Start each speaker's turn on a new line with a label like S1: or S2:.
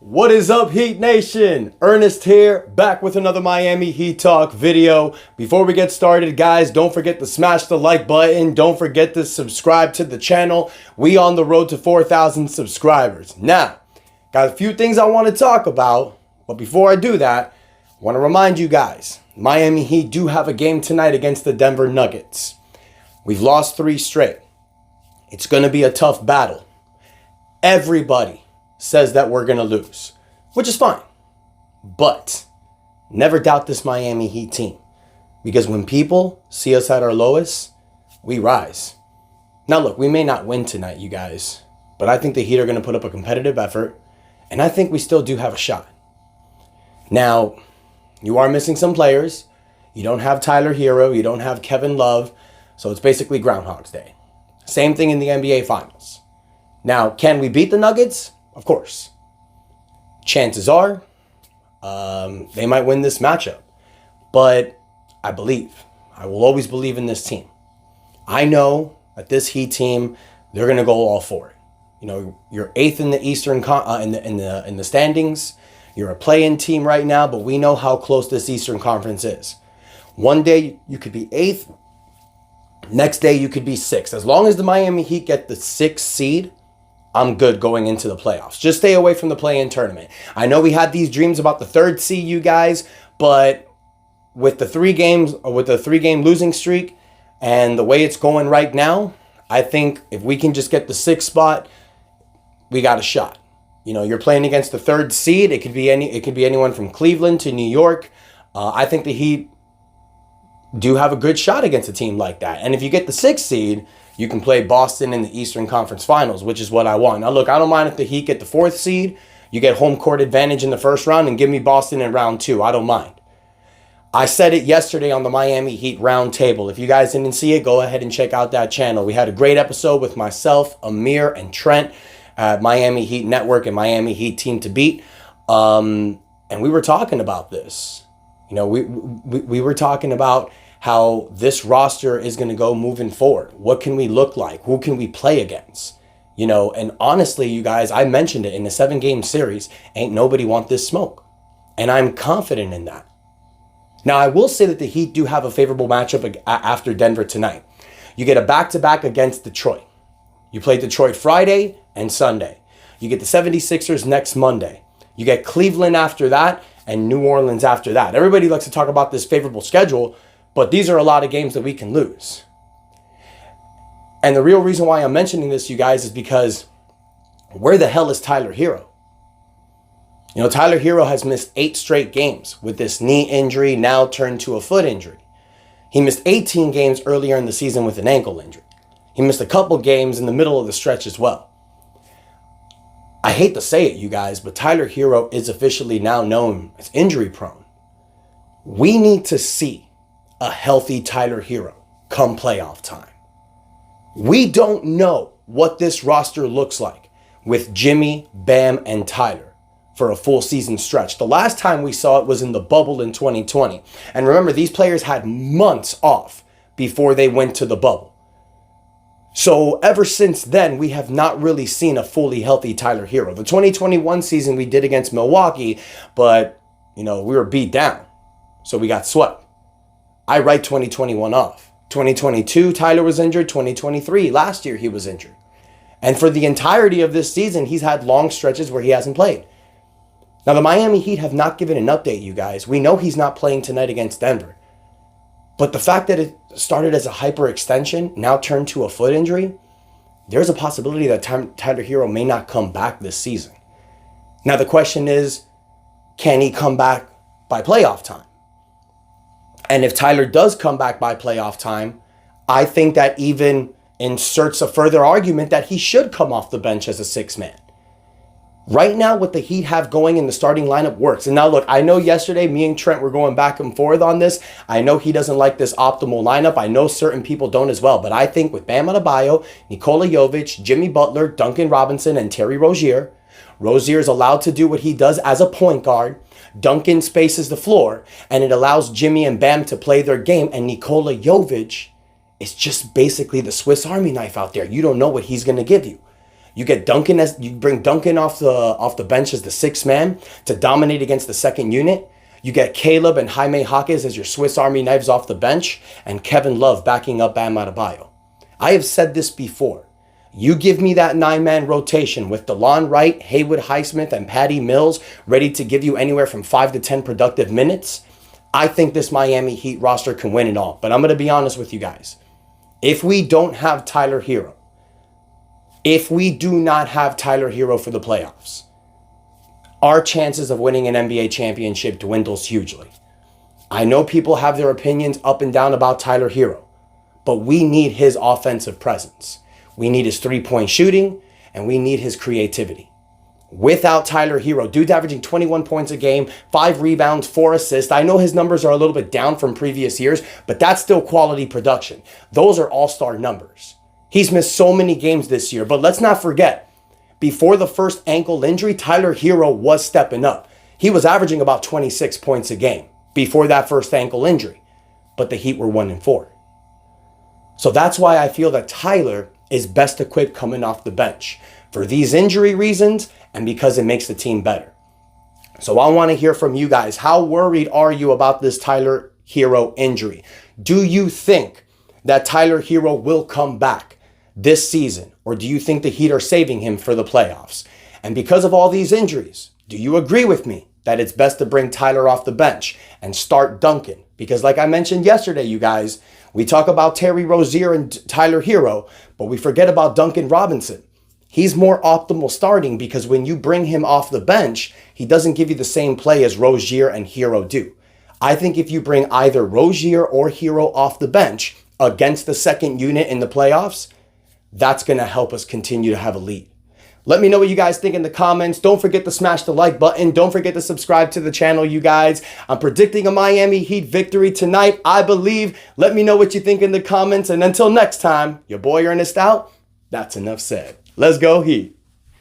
S1: What is up, Heat Nation? Ernest here, back with another Miami Heat Talk video. Before we get started, guys, don't forget to smash the like button. Don't forget to subscribe to the channel. We on the road to 4,000 subscribers. Now, got a few things I want to talk about, but before I do that, I want to remind you guys, Miami Heat do have a game tonight against the Denver Nuggets. We've lost 3 straight. It's going to be a tough battle. Everybody says that we're going to lose, which is fine. But never doubt this Miami Heat team, because when people see us at our lowest, we rise. Now, look, we may not win tonight, you guys, but I think the Heat are going to put up a competitive effort, and I think we still do have a shot. Now, you are missing some players. You don't have Tyler Herro. You don't have Kevin Love. So it's basically Groundhog's Day. Same thing in the NBA Finals. Now, can we beat the Nuggets? Of course. Chances are they might win this matchup. But I will always believe in this team. I know that this Heat team, they're going to go all for it. You know, you're 8th in the Eastern in the standings. You're a play-in team right now, but we know how close this Eastern Conference is. One day you could be 8th. Next day you could be 6th. As long as the Miami Heat get the 6th seed, I'm good going into the playoffs. Just stay away from the play-in tournament. I know we had these dreams about the 3rd seed, you guys, but with the 3-game losing streak and the way it's going right now, I think if we can just get the 6th spot, we got a shot. You know, you're playing against the 3rd seed. It could be anyone from Cleveland to New York. I think the Heat do have a good shot against a team like that. And if you get the 6th seed, you can play Boston in the Eastern Conference Finals, which is what I want. Now, look, I don't mind if the Heat get the 4th seed. You get home court advantage in the first round and give me Boston in round 2. I don't mind. I said it yesterday on the Miami Heat Roundtable. If you guys didn't see it, go ahead and check out that channel. We had a great episode with myself, Amir, and Trent at Miami Heat Network and Miami Heat Team to Beat. And we were talking about this. You know, we were talking about how this roster is going to go moving forward. What can we look like? Who can we play against? You know, and honestly, you guys, I mentioned it in the 7-game series, ain't nobody want this smoke. And I'm confident in that. Now, I will say that the Heat do have a favorable matchup after Denver tonight. You get a back-to-back against Detroit. You play Detroit Friday and Sunday. You get the 76ers next Monday. You get Cleveland after that and New Orleans after that. Everybody likes to talk about this favorable schedule, but these are a lot of games that we can lose. And the real reason why I'm mentioning this, you guys, is because where the hell is Tyler Herro? You know, Tyler Herro has missed 8 straight games with this knee injury now turned to a foot injury. He missed 18 games earlier in the season with an ankle injury. He missed a couple games in the middle of the stretch as well. I hate to say it, you guys, but Tyler Herro is officially now known as injury prone. We need to see a healthy Tyler Herro come playoff time. We don't know what this roster looks like with Jimmy, Bam, and Tyler for a full season stretch. The last time we saw it was in the bubble in 2020. And remember, these players had months off before they went to the bubble. So ever since then, we have not really seen a fully healthy Tyler Herro. The 2021 season we did against Milwaukee, but, you know, we were beat down. So we got swept. I write 2021 off. 2022, Tyler was injured. 2023, last year, he was injured. And for the entirety of this season, he's had long stretches where he hasn't played. Now, the Miami Heat have not given an update, you guys. We know he's not playing tonight against Denver. But the fact that it started as a hyperextension, now turned to a foot injury, there's a possibility that Tyler Herro may not come back this season. Now, the question is, can he come back by playoff time? And if Tyler does come back by playoff time, I think that even inserts a further argument that he should come off the bench as a 6th man. Right now, what the Heat have going in the starting lineup works. And now, look, I know yesterday me and Trent were going back and forth on this. I know he doesn't like this optimal lineup. I know certain people don't as well. But I think with Bam Adebayo, Nikola Jovic, Jimmy Butler, Duncan Robinson, and Terry Rozier is allowed to do what he does as a point guard. Duncan spaces the floor, and it allows Jimmy and Bam to play their game. And Nikola Jovic is just basically the Swiss Army knife out there. You don't know what he's going to give you. You get Duncan you bring Duncan off the bench as the sixth man to dominate against the second unit. You get Caleb and Jaime Jaquez as your Swiss Army knives off the bench, and Kevin Love backing up Bam Adebayo. I have said this before. You give me that 9-man rotation with DeLon Wright, Haywood Highsmith, and Patty Mills ready to give you anywhere from 5 to 10 productive minutes. I think this Miami Heat roster can win it all. But I'm going to be honest with you guys. If we don't have Tyler Herro, if we do not have Tyler Herro for the playoffs, our chances of winning an NBA championship dwindles hugely. I know people have their opinions up and down about Tyler Herro, but we need his offensive presence. We need his three-point shooting, and we need his creativity. Without Tyler Herro, dude's averaging 21 points a game, 5 rebounds, 4 assists. I know his numbers are a little bit down from previous years, but that's still quality production. Those are all-star numbers. He's missed so many games this year, but let's not forget, before the first ankle injury, Tyler Herro was stepping up. He was averaging about 26 points a game before that first ankle injury, but the Heat were 1-4. So that's why I feel that Tyler is best equipped coming off the bench for these injury reasons and because it makes the team better. So I want to hear from you guys. How worried are you about this Tyler Herro injury? Do you think that Tyler Herro will come back this season, or do you think the Heat are saving him for the playoffs? And because of all these injuries, do you agree with me that it's best to bring Tyler off the bench and start Duncan? Because like I mentioned yesterday, you guys, we talk about Terry Rozier and Tyler Herro, but we forget about Duncan Robinson. He's more optimal starting because when you bring him off the bench, he doesn't give you the same play as Rozier and Herro do. I think if you bring either Rozier or Herro off the bench against the second unit in the playoffs, that's going to help us continue to have a lead. Let me know what you guys think in the comments. Don't forget to smash the like button. Don't forget to subscribe to the channel, you guys. I'm predicting a Miami Heat victory tonight, I believe. Let me know what you think in the comments. And until next time, your boy Ernest out. That's enough said. Let's go Heat.